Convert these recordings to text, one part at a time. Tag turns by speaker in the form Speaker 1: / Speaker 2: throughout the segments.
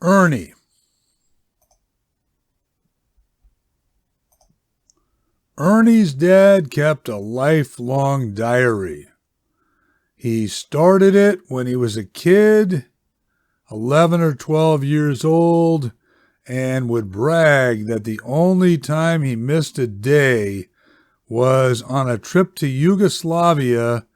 Speaker 1: Ernie. Ernie's dad kept a lifelong diary. He started it when he was a kid, 11 or 12 years old, and would brag that the only time he missed a day was on a trip to Yugoslavia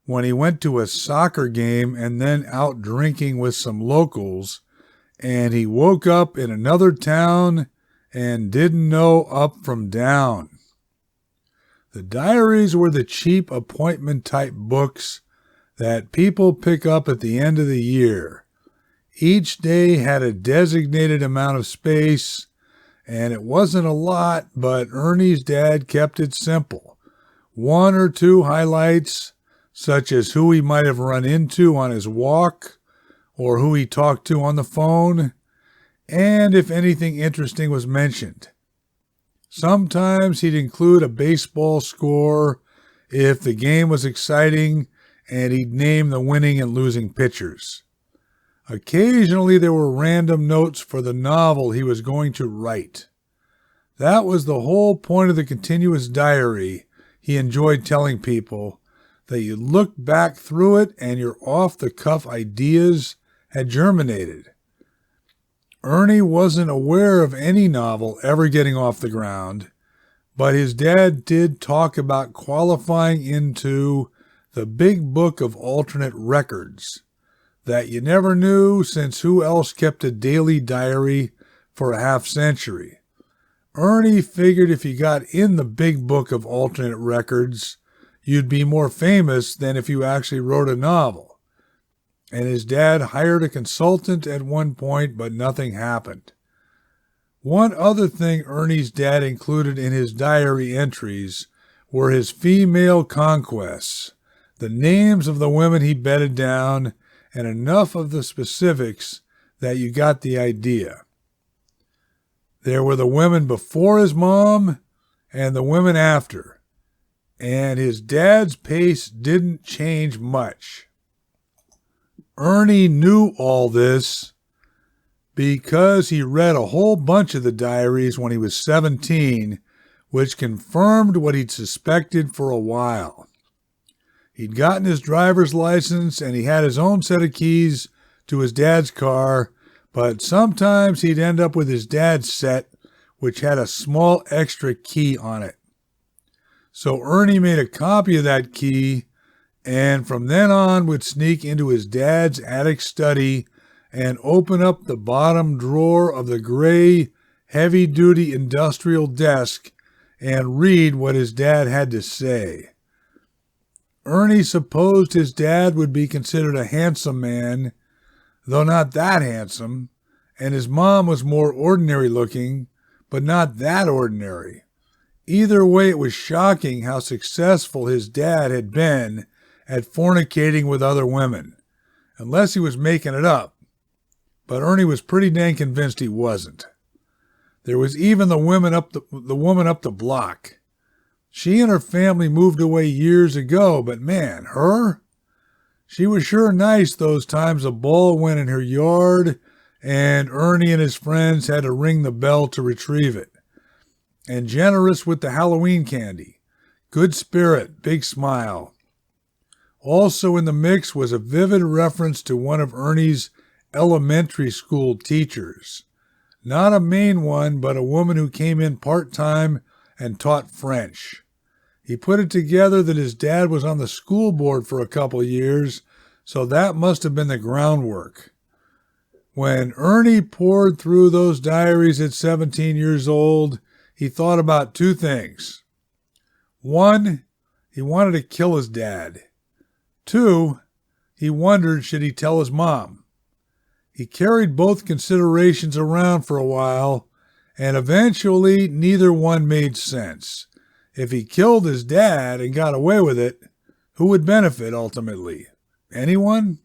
Speaker 1: when he went to a soccer game and then out drinking with some locals, and he woke up in another town and didn't know up from down. The diaries were the cheap appointment-type books that people pick up at the end of the year. Each day had a designated amount of space, and it wasn't a lot, but Ernie's dad kept it simple. 1 or 2 highlights, such as who he might have run into on his walk, or who he talked to on the phone, and if anything interesting was mentioned. Sometimes he'd include a baseball score if the game was exciting, and he'd name the winning and losing pitchers. Occasionally there were random notes for the novel he was going to write. That was the whole point of the continuous diary he enjoyed telling people, that you look back through it and your off-the-cuff ideas had germinated. Ernie wasn't aware of any novel ever getting off the ground, but his dad did talk about qualifying into the big book of alternate records that you never knew, since who else kept a daily diary for a half-century? Ernie figured if you got in the big book of alternate records, you'd be more famous than if you actually wrote a novel. And his dad hired a consultant at one point, but nothing happened. One other thing Ernie's dad included in his diary entries were his female conquests, the names of the women he bedded down, and enough of the specifics that you got the idea. There were the women before his mom and the women after, and his dad's pace didn't change much. Ernie knew all this because he read a whole bunch of the diaries when he was 17, which confirmed what he'd suspected for a while. He'd gotten his driver's license and he had his own set of keys to his dad's car, but sometimes he'd end up with his dad's set, which had a small extra key on it. So Ernie made a copy of that key, and from then on would sneak into his dad's attic study and open up the bottom drawer of the gray, heavy-duty industrial desk and read what his dad had to say. Ernie supposed his dad would be considered a handsome man, though not that handsome, and his mom was more ordinary-looking, but not that ordinary. Either way, it was shocking how successful his dad had been at fornicating with other women, unless he was making it up, but Ernie was pretty dang convinced he wasn't. There was even the woman up the block. She and her family moved away years ago, but man, her? She was sure nice those times a ball went in her yard and Ernie and his friends had to ring the bell to retrieve it. And generous with the Halloween candy. Good spirit, big smile. Also in the mix was a vivid reference to one of Ernie's elementary school teachers. Not a main one, but a woman who came in part-time and taught French. He put it together that his dad was on the school board for a couple years, so that must have been the groundwork. When Ernie poured through those diaries at 17 years old, he thought about 2 things. 1, he wanted to kill his dad. 2, he wondered should he tell his mom. He carried both considerations around for a while, and eventually neither one made sense. If he killed his dad and got away with it, who would benefit ultimately? Anyone?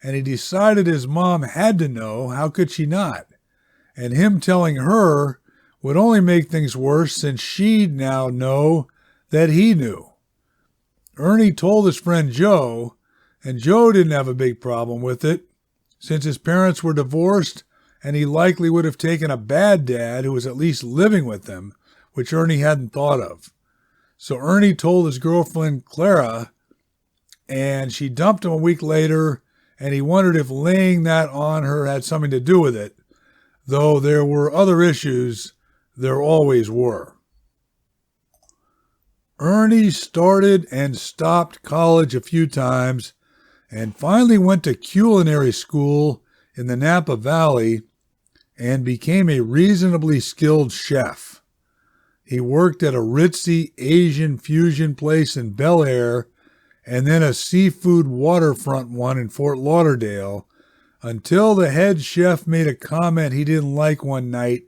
Speaker 1: And he decided his mom had to know, how could she not? And him telling her would only make things worse, since she'd now know that he knew. Ernie told his friend Joe, and Joe didn't have a big problem with it, since his parents were divorced and he likely would have taken a bad dad who was at least living with them, which Ernie hadn't thought of. So Ernie told his girlfriend Clara, and she dumped him a week later, and he wondered if laying that on her had something to do with it, though there were other issues. There always were. Ernie started and stopped college a few times and finally went to culinary school in the Napa Valley and became a reasonably skilled chef. He worked at a ritzy Asian fusion place in Bel Air and then a seafood waterfront one in Fort Lauderdale until the head chef made a comment he didn't like one night,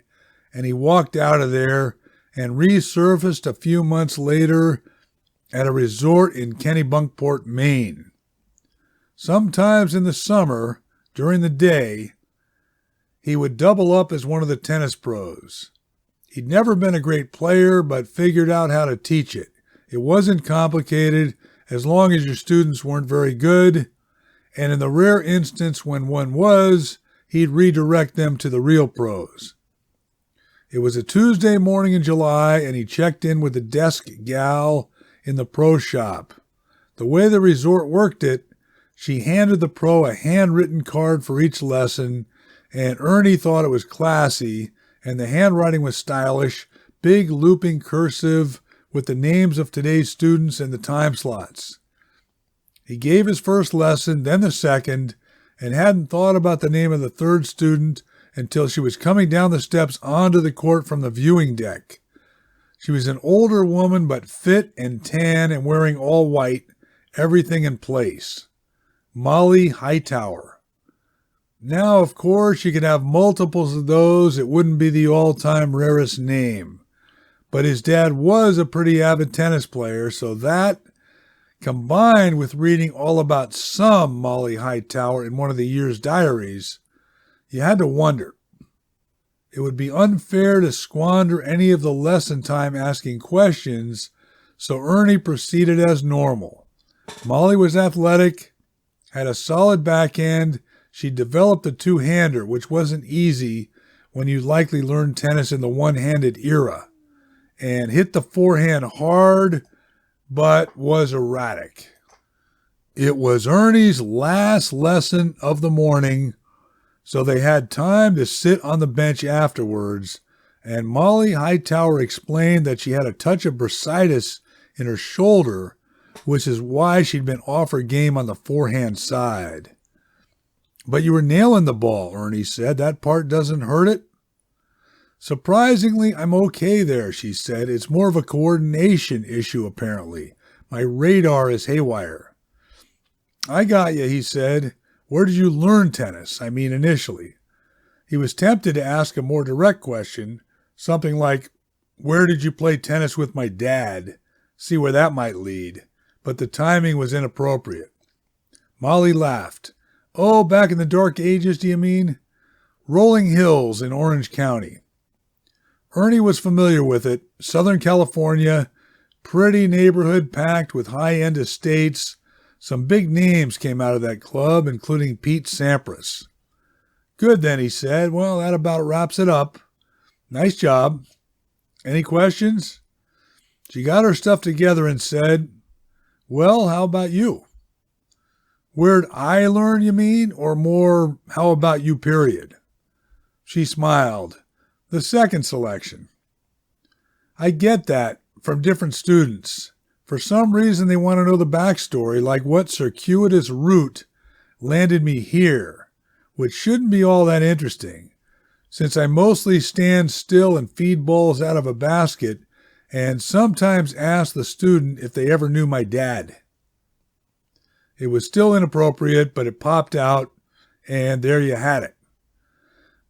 Speaker 1: and he walked out of there and resurfaced a few months later at a resort in Kennebunkport, Maine. Sometimes in the summer, during the day, he would double up as one of the tennis pros. He'd never been a great player, but figured out how to teach it. It wasn't complicated as long as your students weren't very good, and in the rare instance when one was, he'd redirect them to the real pros. It was a Tuesday morning in July, and he checked in with the desk gal in the pro shop. The way the resort worked it, she handed the pro a handwritten card for each lesson, and Ernie thought it was classy, and the handwriting was stylish, big looping cursive with the names of today's students and the time slots. He gave his first lesson, then the second, and hadn't thought about the name of the third student until she was coming down the steps onto the court from the viewing deck. She was an older woman, but fit and tan and wearing all white, everything in place. Molly Hightower. Now, of course, you could have multiples of those. It wouldn't be the all-time rarest name. But his dad was a pretty avid tennis player, so that, combined with reading all about some Molly Hightower in one of the year's diaries, you had to wonder. It would be unfair to squander any of the lesson time asking questions, so Ernie proceeded as normal. Molly was athletic, had a solid backhand. She developed a two-hander, which wasn't easy when you likely learned tennis in the one-handed era, and hit the forehand hard, but was erratic. It was Ernie's last lesson of the morning, so they had time to sit on the bench afterwards, and Molly Hightower explained that she had a touch of bursitis in her shoulder, which is why she'd been off her game on the forehand side. But you were nailing the ball, Ernie said. That part doesn't hurt it? Surprisingly, I'm okay there, she said. It's more of a coordination issue, apparently. My radar is haywire. I got you, he said. Where did you learn tennis? I mean, initially. He was tempted to ask a more direct question, something like, where did you play tennis with my dad? See where that might lead. But the timing was inappropriate. Molly laughed. Oh, back in the dark ages, do you mean? Rolling Hills in Orange County. Ernie was familiar with it. Southern California, pretty neighborhood packed with high-end estates. Some big names came out of that club, including Pete Sampras. Good then, he said. Well, that about wraps it up. Nice job. Any questions? She got her stuff together and said, well, how about you? Where'd I learn, you mean? Or more, how about you, period? She smiled. The second selection. I get that from different students. For some reason, they want to know the backstory, like what circuitous route landed me here, which shouldn't be all that interesting, since I mostly stand still and feed balls out of a basket and sometimes ask the student if they ever knew my dad. It was still inappropriate, but it popped out, and there you had it.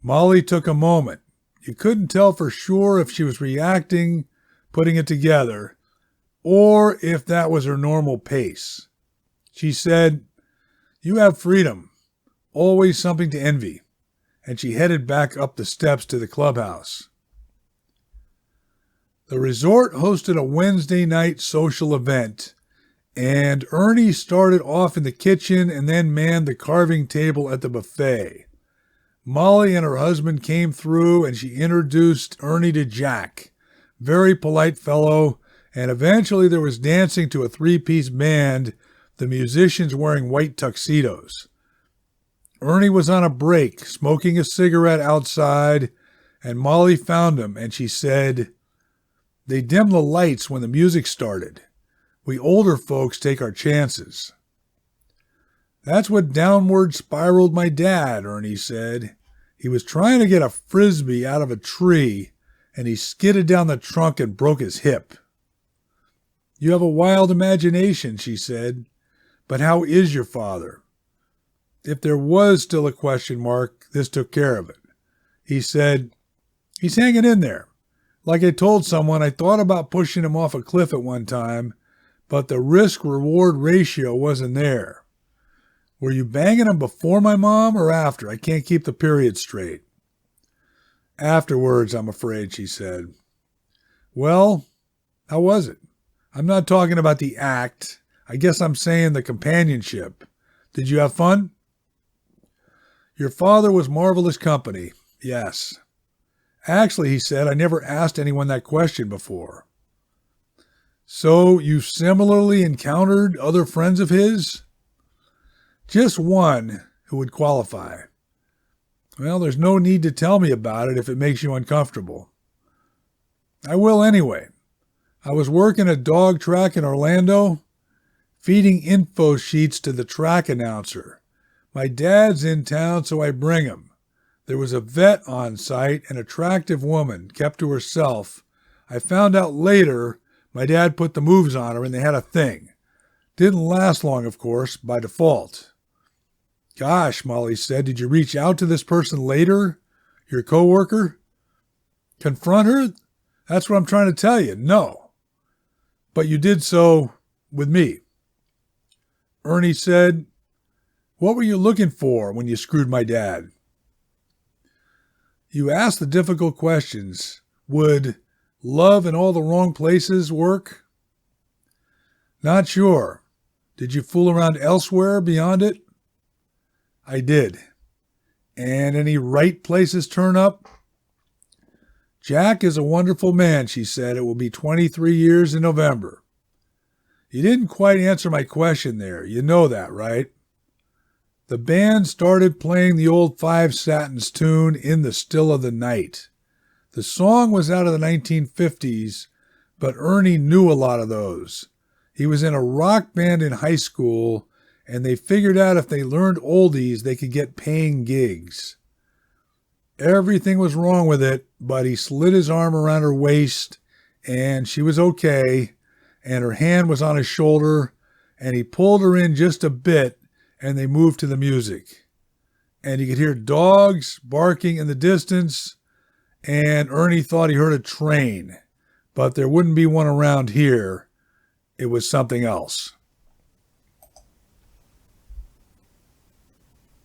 Speaker 1: Molly took a moment. You couldn't tell for sure if she was reacting, putting it together, or if that was her normal pace. She said, you have freedom, always something to envy, and she headed back up the steps to the clubhouse. The resort hosted a Wednesday night social event, and Ernie started off in the kitchen and then manned the carving table at the buffet. Molly and her husband came through and she introduced Ernie to Jack. Very polite fellow, and eventually there was dancing to a three-piece band, the musicians wearing white tuxedos. Ernie was on a break, smoking a cigarette outside, and Molly found him and she said, "They dimmed the lights when the music started. We older folks take our chances." "That's what downward spiraled my dad," Ernie said. "He was trying to get a frisbee out of a tree, and he skidded down the trunk and broke his hip." "You have a wild imagination," she said. "But how is your father?" If there was still a question mark, this took care of it. He said, "He's hanging in there. Like I told someone, I thought about pushing him off a cliff at one time, but the risk-reward ratio wasn't there." "Were you banging him before my mom or after? I can't keep the period straight." "Afterwards, I'm afraid," she said. "Well, how was it? I'm not talking about the act. I guess I'm saying the companionship. Did you have fun?" "Your father was marvelous company, yes." "Actually," he said, "I never asked anyone that question before." "So you similarly encountered other friends of his?" "Just one who would qualify." "Well, there's no need to tell me about it if it makes you uncomfortable." "I will anyway. I was working a dog track in Orlando, feeding info sheets to the track announcer. My dad's in town, so I bring him. There was a vet on site, an attractive woman, kept to herself. I found out later my dad put the moves on her and they had a thing. Didn't last long, of course, by default." "Gosh," Molly said, "did you reach out to this person later? Your coworker?" "Confront her? That's what I'm trying to tell you. No. But you did so with me." Ernie said, "What were you looking for when you screwed my dad?" "You asked the difficult questions. Would love in all the wrong places work?" "Not sure. Did you fool around elsewhere beyond it?" "I did." "And any right places turn up?" "Jack is a wonderful man," she said. "It will be 23 years in November." "You didn't quite answer my question there. You know that, right?" The band started playing the old Five Satins tune, "In the Still of the Night." The song was out of the 1950s, but Ernie knew a lot of those. He was in a rock band in high school, and they figured out if they learned oldies, they could get paying gigs. Everything was wrong with it, but he slid his arm around her waist, and she was okay, and her hand was on his shoulder, and he pulled her in just a bit, and they moved to the music. And you could hear dogs barking in the distance, and Ernie thought he heard a train, but there wouldn't be one around here. It was something else.